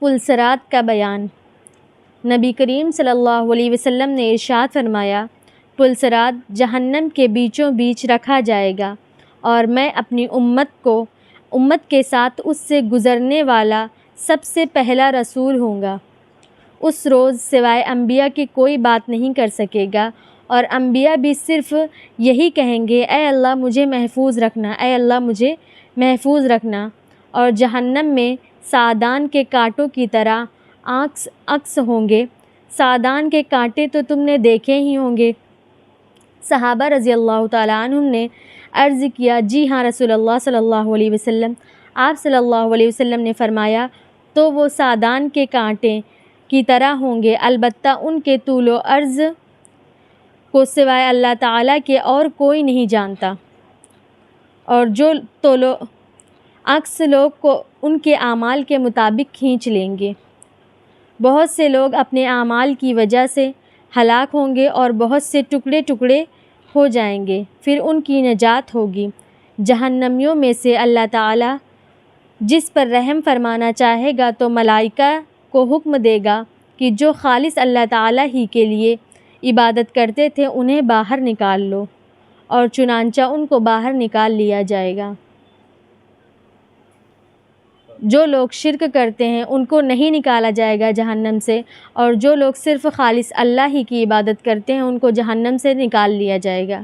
پلسرات کا بیان۔ نبی کریم صلی اللہ علیہ وسلم نے ارشاد فرمایا، پلسرات جہنم کے بیچوں بیچ رکھا جائے گا اور میں اپنی امت کے ساتھ اس سے گزرنے والا سب سے پہلا رسول ہوں گا۔ اس روز سوائے انبیاء کے کوئی بات نہیں کر سکے گا، اور انبیاء بھی صرف یہی کہیں گے، اے اللہ مجھے محفوظ رکھنا، اے اللہ مجھے محفوظ رکھنا۔ اور جہنم میں سعدان کے کانٹوں کی طرح عکس ہوں گے۔ سعدان کے کانٹے تو تم نے دیکھے ہی ہوں گے۔ صحابہ رضی اللہ تعالیٰ عنہم نے عرض کیا، جی ہاں رسول اللہ صلی اللہ علیہ وسلم۔ آپ صلی اللہ علیہ وسلم نے فرمایا، تو وہ سعدان کے کانٹے کی طرح ہوں گے، البتہ ان کے طول و عرض کو سوائے اللہ تعالیٰ کے اور کوئی نہیں جانتا، اور جو طول و عکس لوگ کو ان کے اعمال کے مطابق کھینچ لیں گے۔ بہت سے لوگ اپنے اعمال کی وجہ سے ہلاک ہوں گے اور بہت سے ٹکڑے ٹکڑے ہو جائیں گے، پھر ان کی نجات ہوگی۔ جہنمیوں میں سے اللہ تعالیٰ جس پر رحم فرمانا چاہے گا تو ملائکہ کو حکم دے گا کہ جو خالص اللہ تعالیٰ ہی کے لیے عبادت کرتے تھے انہیں باہر نکال لو، اور چنانچہ ان کو باہر نکال لیا جائے گا۔ جو لوگ شرک کرتے ہیں ان کو نہیں نکالا جائے گا جہنم سے، اور جو لوگ صرف خالص اللہ ہی کی عبادت کرتے ہیں ان کو جہنم سے نکال لیا جائے گا۔